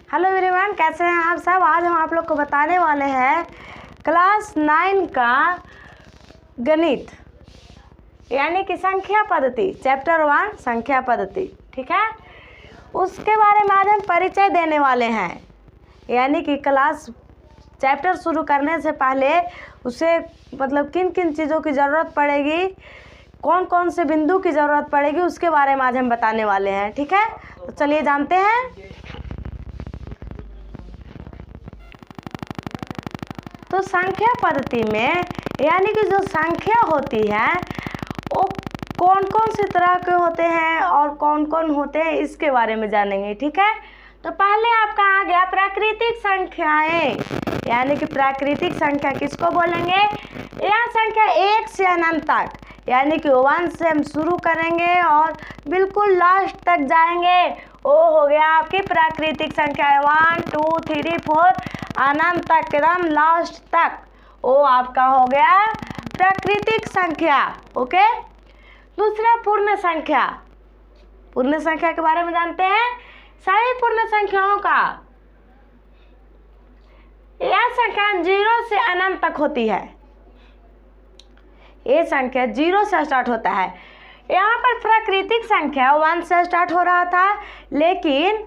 Hello everyone, कैसे हैं आप सब। आज हम आप लोग को बताने वाले हैं क्लास 9 का गणित यानी कि संख्या पद्धति, चैप्टर 1 संख्या पद्धति। ठीक है, उसके बारे में आज हम परिचय देने वाले हैं। यानी कि क्लास चैप्टर शुरू करने से पहले उसे मतलब किन किन चीज़ों की ज़रूरत पड़ेगी, कौन कौन से बिंदु की ज़रूरत पड़ेगी, उसके बारे में आज हम बताने वाले हैं। ठीक है, तो चलिए जानते हैं। तो संख्या पद्धति में यानी कि जो संख्या होती है वो कौन कौन से तरह के होते हैं और कौन कौन होते हैं, इसके बारे में जानेंगे। ठीक है, तो पहले आपका आ गया प्राकृतिक संख्याएं। यानी कि प्राकृतिक संख्या किसको बोलेंगे? यह संख्या 1 से अनंत तक, यानी कि 1 से हम शुरू करेंगे और बिल्कुल लास्ट तक जाएंगे, वो हो गया आपकी प्राकृतिक संख्या। 1 2 3 4 अनंत तक, एकदम लास्ट तक, वो आपका हो गया प्राकृतिक संख्या। ओके, दूसरा पूर्ण संख्या। पूर्ण संख्या के बारे में जानते हैं। सभी पूर्ण संख्याओं का यह संख्या 0 से अनंत तक होती है। ये संख्या 0 से स्टार्ट होता है। यहाँ पर प्राकृतिक संख्या 1 से स्टार्ट हो रहा था, लेकिन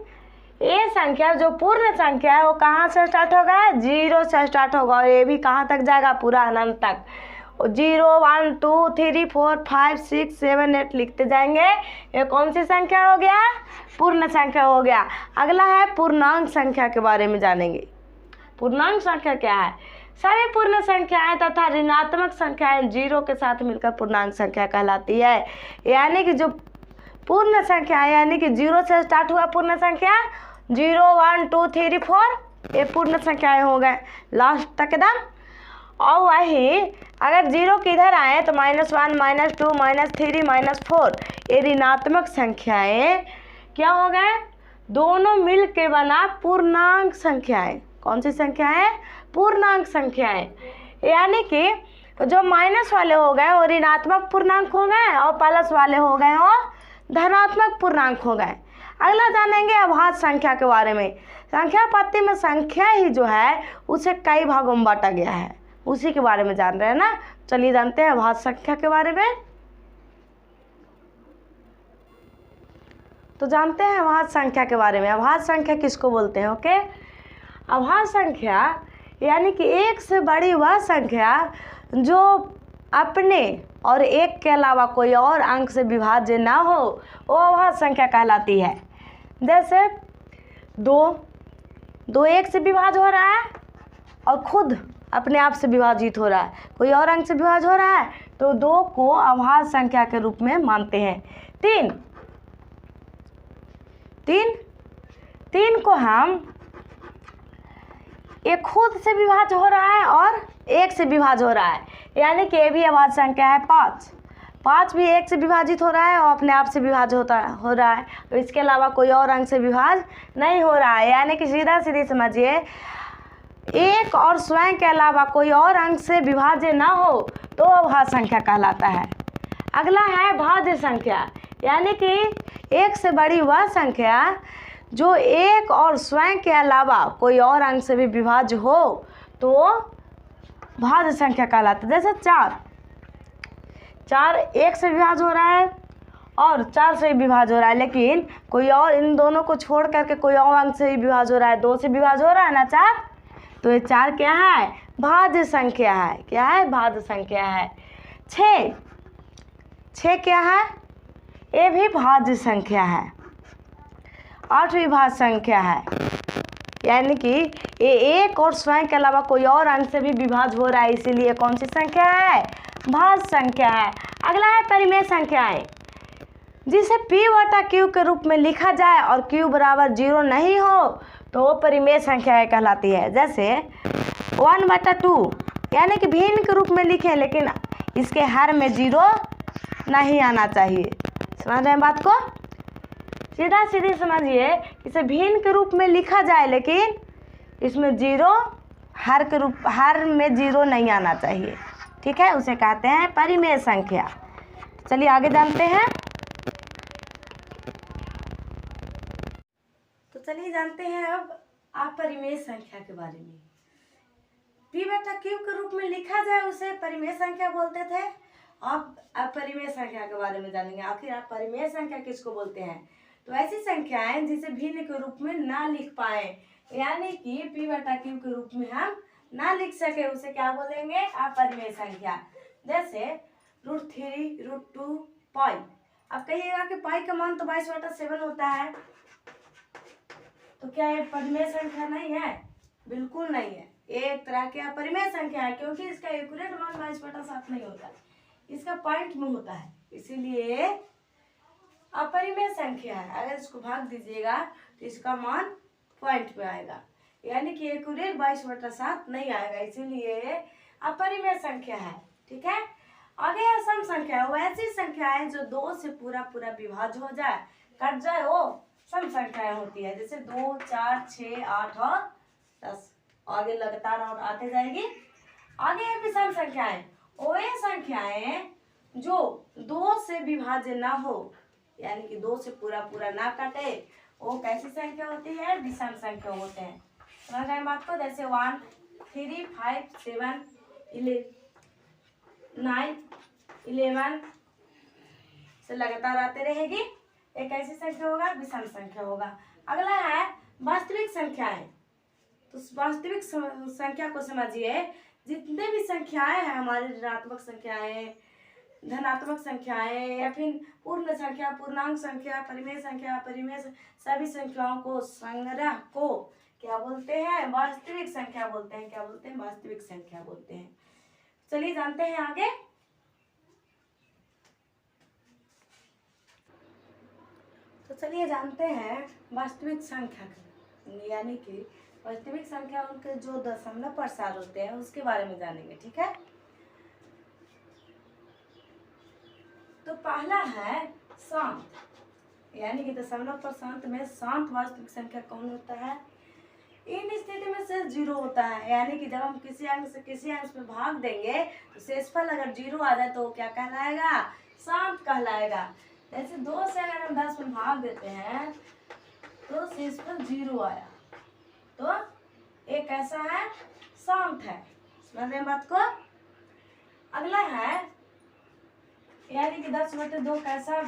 ये संख्या जो पूर्ण संख्या है वो कहाँ से स्टार्ट होगा? 0 से स्टार्ट होगा और ये भी कहाँ तक जाएगा? पूरा अनंत तक। 0 1 2 3 4 5 6 7 8 लिखते जाएंगे। ये कौन सी संख्या हो गया? पूर्ण संख्या हो गया। अगला है पूर्णांक संख्या के बारे में जानेंगे। पूर्णांक संख्या क्या है? सभी पूर्ण संख्याएं तथा ऋणात्मक संख्याएं 0 के साथ मिलकर पूर्णांक संख्या कहलाती है। यानी कि जो पूर्ण संख्या है, यानी कि 0 से स्टार्ट हुआ पूर्ण संख्या, 0 1 2 3 4, ये पूर्ण संख्याएं हो गए लास्ट तक एकदम। और वही अगर 0 किधर आए तो -1 -2 -3 -4, ये ऋणात्मक संख्याएं क्या हो गए? दोनों मिल के बना पूर्णांक संख्याएं। कौन सी संख्याएं? पूर्णांक संख्याएं। यानी कि जो माइनस वाले हो गए वो ऋणात्मक पूर्णांक हो गए और प्लस वाले हो गए वो धनात्मक पूर्णांक हो गए। अगला जानेंगे अभाज्य संख्या के बारे में। संख्या पद्धति में संख्या ही जो है उसे कई भागों में बांटा गया है, उसी के बारे में जान रहे हैं ना। चलिए जानते हैं अभाज्य संख्या के बारे में। तो जानते हैं अभाज्य संख्या के बारे में। अभाज्य संख्या किसको बोलते हैं? ओके, अभाज्य संख्या यानी कि एक से बड़ी वह संख्या जो अपने और एक के अलावा कोई और अंक से विभाज्य ना हो, वो अभाज्य संख्या कहलाती है। जैसे 2 1 से विभाज्य हो रहा है और खुद अपने आप से विभाजित हो रहा है, कोई और अंक से विभाज्य हो रहा है, तो 2 को अभाज्य संख्या के रूप में मानते हैं। 3 को हम एक खुद से विभाज्य हो रहा है और 1 से विभाज्य हो रहा है, यानी कि ये भी अभाज्य संख्या है। 5 भी 1 से विभाजित हो रहा है और अपने आप से विभाज्य हो रहा है, तो इसके अलावा कोई और अंक से विभाज्य नहीं हो रहा है। यानी कि सीधा सीधी समझिए, 1 और स्वयं के अलावा कोई और अंक से विभाज्य ना हो तो अभाज्य संख्या कहलाता है। अगला है भाज्य संख्या। यानी कि 1 से बड़ी वह संख्या जो 1 और स्वयं के अलावा कोई और अंक से भी विभाज्य हो तो भाज्य संख्या कहलाता है। जैसे 4 1 से विभाज्य हो रहा है और 4 से विभाज्य हो रहा है, लेकिन कोई और इन दोनों को छोड़ करके कोई और अंक से ही विभाज्य हो रहा है। 2 से विभाज्य हो रहा है ना 4, तो ये 4 क्या है? भाज्य संख्या है। क्या है? भाज्य संख्या है। 6 क्या है? ये भी भाज्य संख्या है। 8 भी भाज्य संख्या है। यानी कि ये 1 और स्वयं के अलावा कोई और अंक से भी विभाज्य हो रहा है, इसीलिए कौन सी संख्या है? भाज्य संख्या है। अगला है परिमेय संख्याएं, जिसे p/q के रूप में लिखा जाए और q बराबर 0 नहीं हो तो वो परिमेय संख्याएं कहलाती है। जैसे 1/2, यानी कि भिन्न के रूप में लिखें, लेकिन इसके हर में 0 नहीं आना चाहिए। समझ रहे हैं बात को? सीधा सीधी समझिए, इसे भिन्न के रूप में लिखा जाए लेकिन इसमें 0 हर में 0 नहीं आना चाहिए। ठीक है, उसे कहते हैं परिमेय संख्या। चलिए आगे जानते हैं। तो चलिए जानते हैं अब अपरिमेय संख्या के बारे में। p बटा q के रूप में लिखा जाए उसे परिमेय संख्या बोलते थे। अब अपरिमेय संख्या के बारे में जानेंगे। आखिर अपरिमेय संख्या किसको बोलते हैं? तो ऐसी संख्याएं जिसे भिन्न के रूप में ना लिख पाए, यानी कि p बटा q के रूप में हम ना लिख सके, उसे क्या बोलेंगे? अपरिमेय संख्या। जैसे √3, √2, पाई। अब कहिएगा कि पाई का मान तो 22/7 होता है, तो क्या ये परिमेय संख्या नहीं है? बिल्कुल नहीं है, एक तरह की अपरिमेय संख्या है, क्योंकि इसका एक्यूरेट मान 22/7 नहीं होता, इसका पॉइंट में होता है, इसीलिए अपरिमेय संख्या है। अगर इसको भाग दीजिएगा तो इसका मान पॉइंट में आएगा, यानी कि एक्यूरेट 22/7 नहीं आएगा, इसीलिए अपरिमेय संख्या है। ठीक है, आगे है सम संख्या। वो ऐसी संख्या है जो 2 से पूरा विभाज्य हो जाए, कट जाए, वो सम संख्याएं होती है। जैसे 2, 4, 6, 8 और 10, आगे लगातार और आते जाएगी। आगे है विषम संख्याएं। वो ये संख्याएं जो 2 से विभाज्य ना हो, यानी कि 2 से पूरा ना कटे, वो कैसी संख्या होती है? विषम संख्या होते हैं। समझ रहे हैं बात को? जैसे 1, 3, 5, 7, 9, 11 से लगातार आते रहेगी, एक ऐसी संख्या होगा, विषम संख्या होगा। अगला है वास्तविक संख्याएं। तो वास्तविक संख्या को समझिए, जितने भी संख्याएं हैं हमारे, ऋणात्मक संख्याएं, धनात्मक संख्याएं, या फिर पूर्ण संख्या, पूर्णांक संख्या, परिमेय संख्या, अपरिमेय, सभी संख्याओं को संग्रह को क्या बोलते हैं? वास्तविक संख्या बोलते हैं। क्या बोलते हैं? वास्तविक संख्या बोलते हैं। चलिए जानते हैं आगे। तो चलिए जानते हैं वास्तविक संख्या, यानी कि वास्तविक संख्या उनके जो दशमलव प्रसार होते हैं उसके बारे में जानेंगे। ठीक है, तो पहला है शांत, यानी कि दशमलव प्रशांत में शांत वास्तविक संख्या कौन होता है? इन स्थिति में शेष 0 होता है, यानी कि जब हम किसी अंक से किसी अंक में भाग देंगे तो शेषफल अगर 0 आ जाए तो वो क्या कहलाएगा? शांत कहलाएगा। जैसे 2 से अगर हम 10 में भाग देते हैं तो शेषफल 0 आया, तो एक कैसा है? शांत है। समझ रहे हैं बात को? अगला है, यानी कि 10/2 कैसा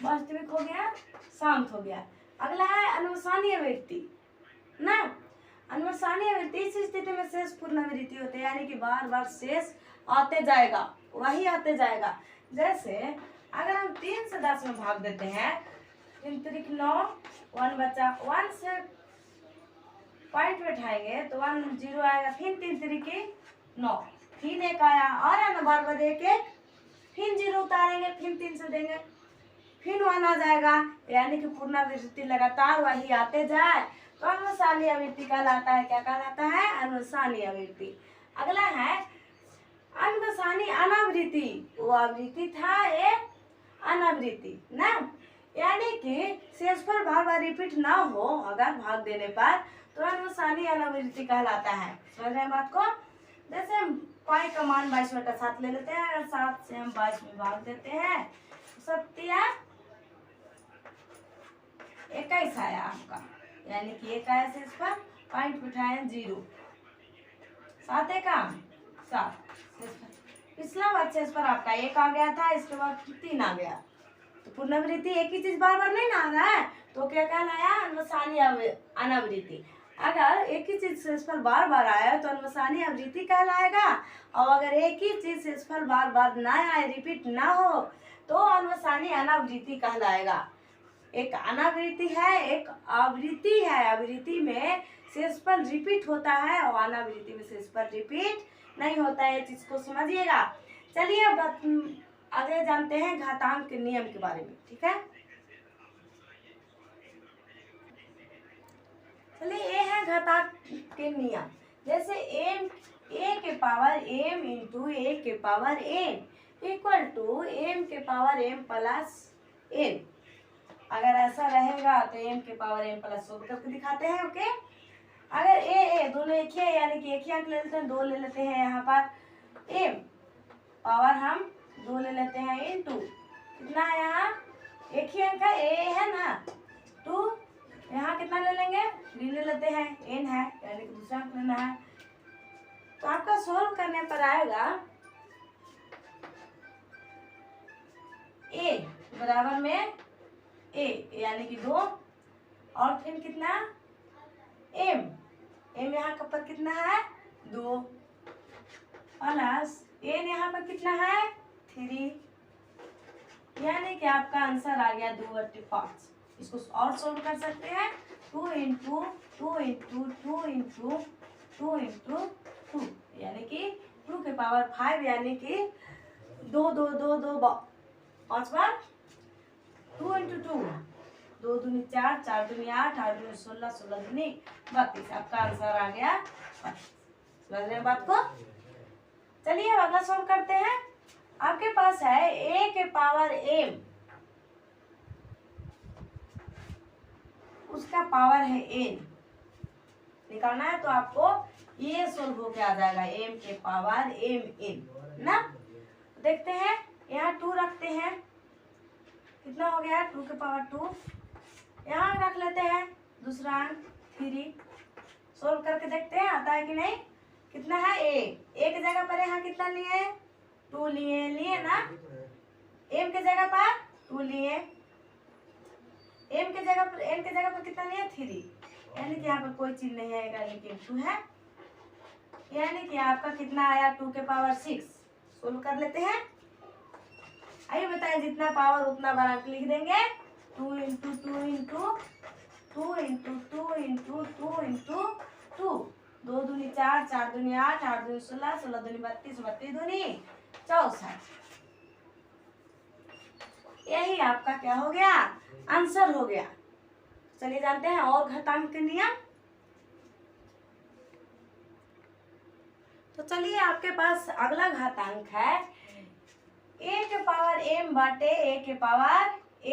वास्तविक हो गया? शांत हो गया। अगला है अनुसानीय वृत्ति ना। अनुसानीय वृत्ति इस स्थिति में शेष पुनरावृत्ति होते हैं, यानी कि बार बार शेष आते जाएगा, वही आते जाएगा। जैसे अगर हम 3 से 10 में भाग देते हैं, 3 त्रिक 9, 1 बचा, 1 से पॉइंट बैठाएंगे तो 1 0 आएगा, फिर 3 त्रिके 9, फिर 1 आया, और है ना, बार बार 1 1, फिर 0 उतारेंगे, फिर 3 से देंगे, फिर 1 आ जाएगा, यानी कि पुनरावृत्ति लगातार वही आते जाए तो अनुसानीय आवृत्ति कहलाता है। क्या कहलाता है? अनुसानीय आवृत्ति। अगला है अनुसानी अनावृत्ति। वो आवृत्ति था ये अनावृत्ति ना, यानी कि शेषफल बार बार रिपीट ना हो अगर भाग देने पर, तो अनुसानी अनावृत्ति कहलाता है। समझ रहे हैं बात को? जैसे हम पाई का मान 22/7 ले लेते हैं, अगर 7 से हम 22 में भाग देते हैं, 21 आया आपका, यानी कि एक आया शेषफल, पॉइंट बिठाए 0, 7 का 7 शेषफल। पिछला बार शेषफल आपका 1 आ गया था, इसके बाद 3 आ गया, तो पुनरावृत्ति एक ही चीज बार बार नहीं ना आ रहा है, तो क्या कहलाया? अनुसानी अनावृत्ति। अगर एक ही चीज शेषफल बार बार आया तो अनुसानी आवृत्ति कहलाएगा, और अगर एक ही चीज शेषफल बार बार ना आए, रिपीट ना हो, तो अनुसानी अनावृत्ति कहलाएगा। एक अनावृत्ति है, एक आवृत्ति है। आवृत्ति में शेषफल रिपीट होता है और अनावृत्ति में शेषफल रिपीट नहीं होता है, चीज को समझिएगा। चलिए अब आगे जानते हैं घातांक के नियम के बारे में। ठीक है, चलिए ये है घातांक के नियम। जैसे a के पावर m इंटू a के power n equal to m के पावर m प्लस n। अगर ऐसा रहेगा तो m के पावर m प्लस शो करके दिखाते हैं। ओके, अगर a दोनों एक ही है, यानी कि एक ही अंक ले लेते हैं, 2 ले लेते हैं, यहाँ पर m पावर हम 2 ले लेते हैं, इंटू कितना है, यहाँ एक ही अंक है a है ना, 2, यहाँ कितना ले लेंगे, 3 ले लेते हैं, रख लेना है। तो आपका सोल्व करने पर आएगा a बराबर में a यानी कि 2 और फिर कितना m यहाँ पर कितना है 2 प्लस n यहाँ पर कितना है 3, यानी कि आपका आंसर आ गया 2/5। इसको और सोल्व कर सकते हैं 2 इंटू 2 इंटू 2 इंटू 2 इंटू 2 यानी कि 2 के पावर 5 यानी कि 2 2 2 2 5 बार 2 इंटू 2 2 दूनी 4 4 दूनी 8 8 दूनी 16 16 दूनी 32। आपका आंसर आ गया 32। समझ रहे हैं बात को। चलिए अब अगला सोल्व करते हैं। आपके पास है a के पावर m, उसका पावर है n निकालना है। तो आपको ये सोल्व होके आ जाएगा m के पावर m n ना। देखते हैं यहाँ 2 रखते हैं, कितना हो गया 2 के पावर 2। यहाँ रख लेते हैं दूसरा अंक 3। सोल्व करके देखते हैं आता है कि नहीं। कितना है a की जगह पर यहाँ कितना लिए 2 लिए ना। m के जगह पर 2 लिए, m के जगह पर n के जगह पर कितना लिए 3, यानी कि यहाँ पर कोई चीज नहीं आएगा लेकिन 2 है, यानी कि आपका कितना आया 2 के पावर 6। सोल्व कर लेते हैं। आइए बताएं जितना पावर उतना बार अंक लिख देंगे 2 into 2 into 2 into 2 into 2 into 2 2 दूनी 4 4 दूनी 8 8 दूनी 16 16 दूनी 32 32 दूनी 64। यही आपका क्या हो गया आंसर हो गया। चलिए जानते हैं और घातांक के नियम। तो चलिए आपके पास अगला घातांक है a के पावर m बाटे a के power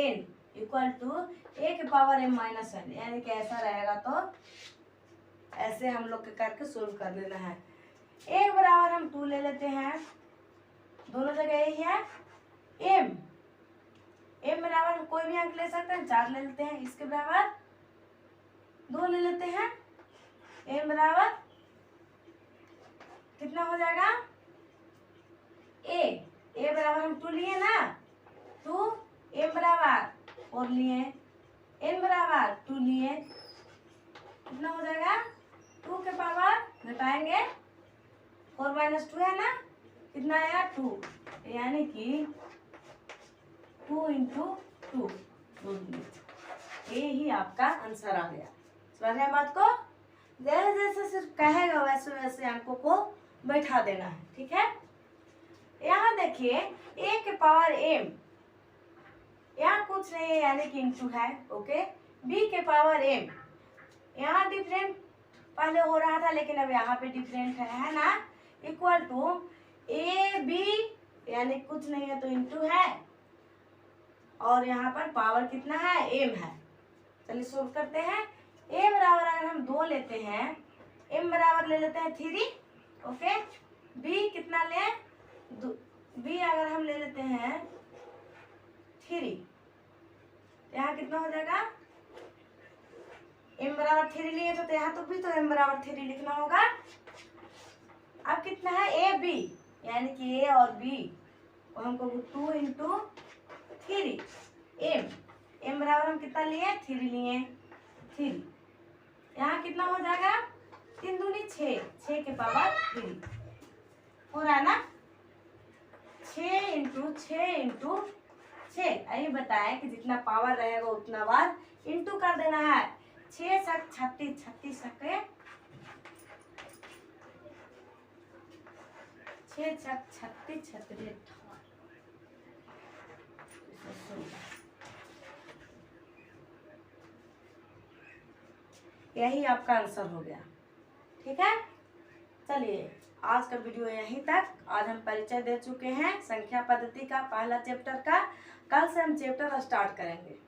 n equal to a के पावर m माइनस n, यानी कि ऐसा रहेगा। तो ऐसे हम लोग के करके सोल्व कर लेना है। a बराबर हम 2 ले लेते हैं, दोनों जगह यही है। m बराबर हम कोई भी अंक ले सकते हैं, 4 ले लेते हैं। इसके बराबर 2 ले लेते हैं। m बराबर कितना हो जाएगा a बराबर हम 2 लिए ना, 2 m बराबर 4 लिए, n बराबर 2 लिए, कितना हो जाएगा 2 के पावर घटाएंगे 4 माइनस 2 है ना, कितना आया 2, यानी कि 2 इंटू 2 ये ही आपका आंसर आ गया। समझ रहे हैं बात को। जैसे जैसे सिर्फ कहेगा वैसे वैसे अंकों को बैठा देना है, ठीक है। यहाँ देखिए a के पावर m, यहाँ कुछ नहीं है यानी कि इंटू है, ओके। b के पावर m, यहाँ डिफरेंट पहले हो रहा था लेकिन अब यहाँ पे डिफरेंट है ना, इक्वल टू a b यानी कुछ नहीं है तो इंटू है, और यहाँ पर पावर कितना है m है। चलिए सोल्व करते हैं। a बराबर अगर हम 2 लेते हैं, m बराबर ले लेते हैं 3, ओके। b कितना ले, b अगर हम ले लेते हैं 3, यहाँ कितना हो जाएगा m बराबर 3 लिए तो यहाँ तो भी तो m बराबर 3 लिखना होगा। अब कितना है a b, यानी कि a और b को हमको 2 इंटू 3 m बराबर हम कितना लिए 3 लिए 3, यहाँ कितना हो जाएगा 3 दूनी 6 6 के पावर 3 हो रहा है ना। 6 इंटू 6 इंटू 6, यही बताएं कि जितना पावर रहेगा उतना बार इंटू कर देना है। 6 सक 36 36 सके 6 सक 36 36 यही आपका आंसर हो गया, ठीक है। चलिए आज का वीडियो यहीं तक। आज हम परिचय दे चुके हैं संख्या पद्धति का पहला चैप्टर का। कल से हम चैप्टर स्टार्ट करेंगे।